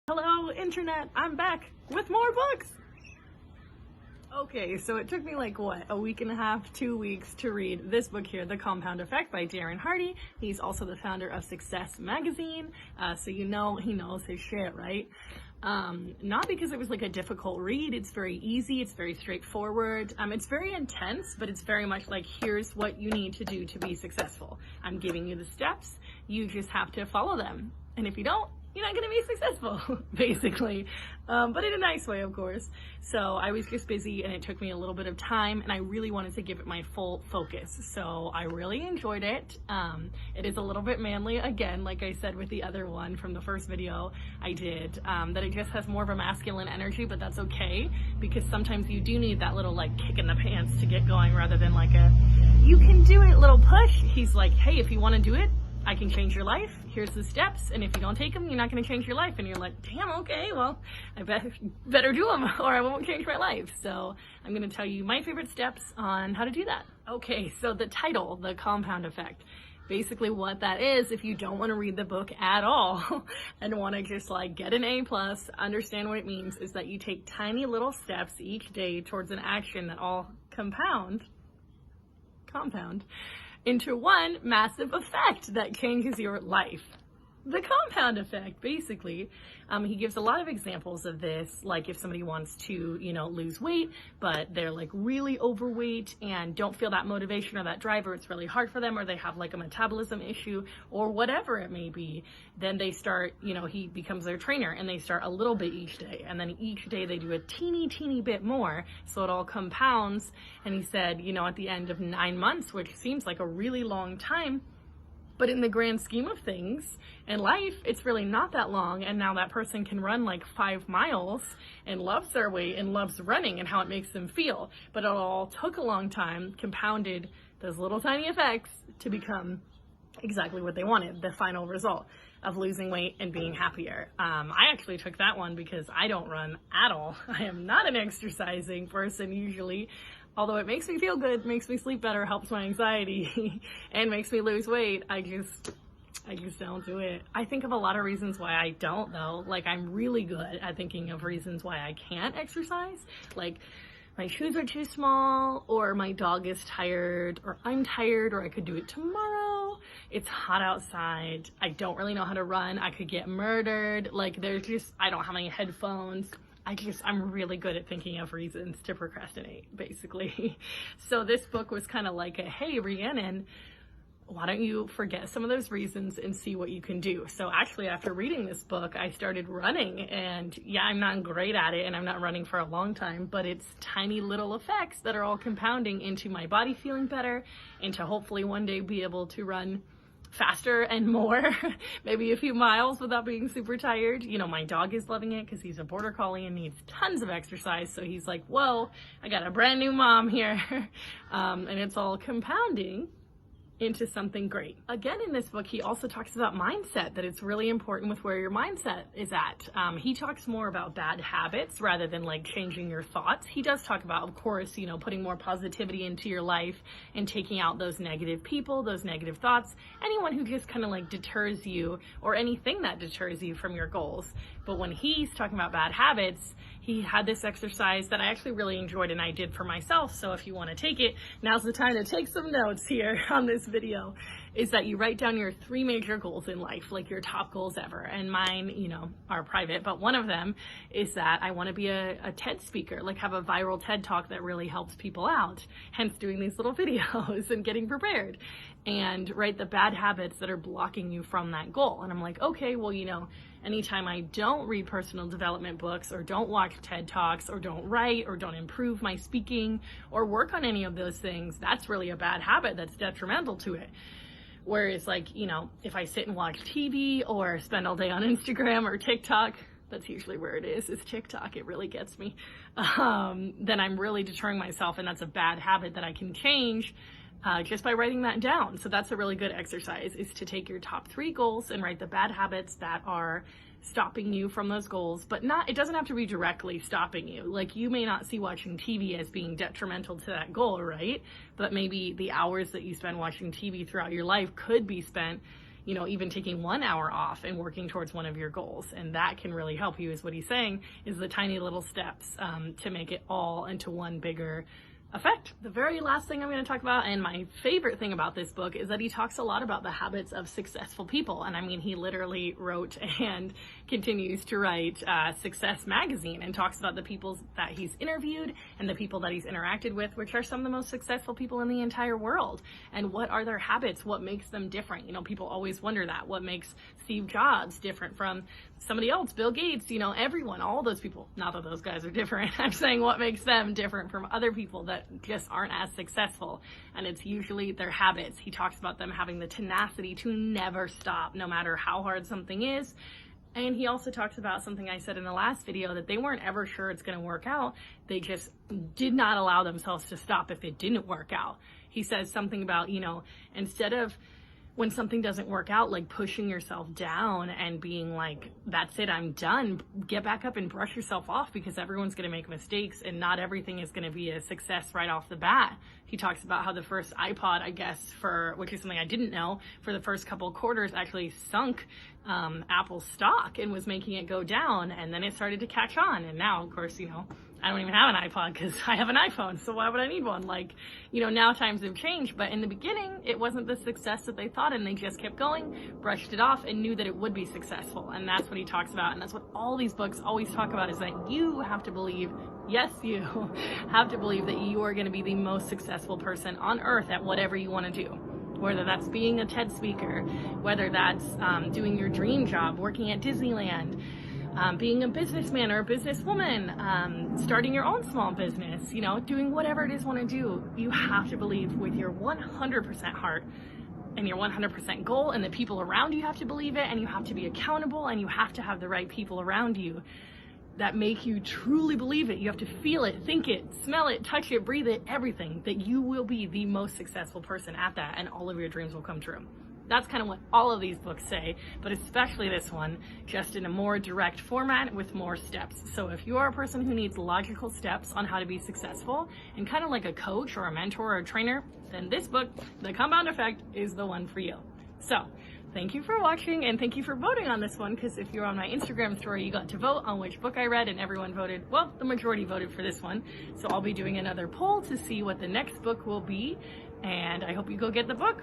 Hello, internet! I'm back with more books! Okay, so it took me like, what, a week and a half, 2 weeks to read this book here, The Compound Effect by Darren Hardy. He's also the founder of Success magazine, so you know he knows his shit, right? Not because it was like a difficult read. It's very easy, it's very straightforward, it's very intense, but it's very much like, here's what you need to do to be successful. I'm giving you the steps, you just have to follow them, and if you don't, you're not going to be successful, basically, but in a nice way, of course. So I was just busy and it took me a little bit of time, and I really wanted to give it my full focus. So I really enjoyed it. It is a little bit manly, again, like I said with the other one from the first video I did, that it just has more of a masculine energy, but that's okay, because sometimes you do need that little like kick in the pants to get going, rather than like a, you can do it little push. He's like, hey, if you want to do it, I can change your life. Here's the steps, and if you don't take them, you're not going to change your life. And you're like, damn, okay, well, I better do them or I won't change my life. So I'm going to tell you my favorite steps on how to do that. Okay, so the title, The Compound Effect. Basically what that is, if you don't want to read the book at all and want to just like get an A+, understand what it means, is that you take tiny little steps each day towards an action that all compound into one massive effect that changes your life. The compound effect, basically. He gives a lot of examples of this, like if somebody wants to, lose weight, but they're like really overweight and don't feel that motivation or that drive, or it's really hard for them, or they have like a metabolism issue or whatever it may be, then they start, he becomes their trainer, and they start a little bit each day, and then each day they do a teeny bit more, so it all compounds. And he said, at the end of 9 months, which seems like a really long time, but in the grand scheme of things in life, it's really not that long. And now that person can run like 5 miles and loves their weight and loves running and how it makes them feel. But it all took a long time, compounded those little tiny effects to become exactly what they wanted, the final result of losing weight and being happier. I actually took that one because I don't run at all. I am not an exercising person usually. Although it makes me feel good, makes me sleep better, helps my anxiety, and makes me lose weight, I just don't do it. I think of a lot of reasons why I don't, though. Like, I'm really good at thinking of reasons why I can't exercise. Like, my shoes are too small, or my dog is tired, or I'm tired, or I could do it tomorrow. It's hot outside. I don't really know how to run. I could get murdered. Like, I don't have any headphones. I'm really good at thinking of reasons to procrastinate, basically. So this book was kind of like a, hey, Rhiannon, why don't you forget some of those reasons and see what you can do? So actually, after reading this book, I started running, and yeah, I'm not great at it, and I'm not running for a long time, but it's tiny little effects that are all compounding into my body feeling better, and to hopefully one day be able to run faster and more, maybe a few miles without being super tired. My dog is loving it because he's a border collie and needs tons of exercise. So he's like, whoa, I got a brand new mom here. And it's all compounding into something great. Again, in this book, he also talks about mindset, that it's really important with where your mindset is at. He talks more about bad habits rather than like changing your thoughts. He does talk about, of course, putting more positivity into your life and taking out those negative people, those negative thoughts, anyone who just kind of like deters you, or anything that deters you from your goals. But when he's talking about bad habits, he had this exercise that I actually really enjoyed and I did for myself. So if you want to take it, now's the time to take some notes here on this video, is that you write down your 3 major goals in life, like your top goals ever. And mine, are private, but one of them is that I want to be a TED speaker, like have a viral TED talk that really helps people out, hence doing these little videos and getting prepared. And write the bad habits that are blocking you from that goal. And I'm like, okay, well, anytime I don't read personal development books, or don't watch TED Talks, or don't write, or don't improve my speaking, or work on any of those things, that's really a bad habit that's detrimental to it. Whereas like, if I sit and watch TV or spend all day on Instagram or TikTok, that's usually where it is TikTok, it really gets me, then I'm really deterring myself, and that's a bad habit that I can change just by writing that down. So that's a really good exercise, is to take your top 3 goals and write the bad habits that are stopping you from those goals, but it doesn't have to be directly stopping you. Like, you may not see watching TV as being detrimental to that goal, right? But maybe the hours that you spend watching TV throughout your life could be spent you know, even taking 1 hour off and working towards one of your goals. And that can really help you, is what he's saying, is the tiny little steps to make it all into one bigger effect. The very last thing I'm going to talk about, and my favorite thing about this book, is that he talks a lot about the habits of successful people. And I mean, he literally wrote and continues to write Success Magazine, and talks about the people that he's interviewed and the people that he's interacted with, which are some of the most successful people in the entire world. And what are their habits? What makes them different? You know, people always wonder that. What makes Steve Jobs different from somebody else? Bill Gates, you know, everyone, all those people. Not that those guys are different. I'm saying what makes them different from other people that just aren't as successful. And it's usually their habits. He talks about them having the tenacity to never stop, no matter how hard something is. And he also talks about something I said in the last video, that they weren't ever sure it's going to work out. They just did not allow themselves to stop if it didn't work out. He says something about, you know, instead of when something doesn't work out, like pushing yourself down and being like, that's it, I'm done, get back up and brush yourself off, because everyone's going to make mistakes and not everything is going to be a success right off the bat. He talks about how the first iPod, I guess, which is something I didn't know, for the first couple of quarters actually sunk Apple's stock and was making it go down, and then it started to catch on. And now, of course, you know, I don't even have an iPod because I have an iPhone, so why would I need one? Like, you know, now times have changed, but in the beginning, it wasn't the success that they thought, and they just kept going, brushed it off, and knew that it would be successful. And that's what he talks about, and that's what all these books always talk about, is that you have to believe, yes, you have to believe that you are going to be the most successful person on earth at whatever you want to do. Whether that's being a TED speaker, whether that's doing your dream job, working at Disneyland, being a businessman or a businesswoman, starting your own small business, you know, doing whatever it is you want to do, you have to believe with your 100% heart and your 100% goal, and the people around you have to believe it, and you have to be accountable, and you have to have the right people around you that make you truly believe it. You have to feel it, think it, smell it, touch it, breathe it, everything, that you will be the most successful person at that, and all of your dreams will come true. That's kind of what all of these books say, but especially this one, just in a more direct format with more steps. So if you are a person who needs logical steps on how to be successful, and kind of like a coach or a mentor or a trainer, then this book, The Compound Effect, is the one for you. So thank you for watching, and thank you for voting on this one, because if you're on my Instagram story, you got to vote on which book I read, and everyone voted, well, the majority voted for this one. So I'll be doing another poll to see what the next book will be, and I hope you go get the book.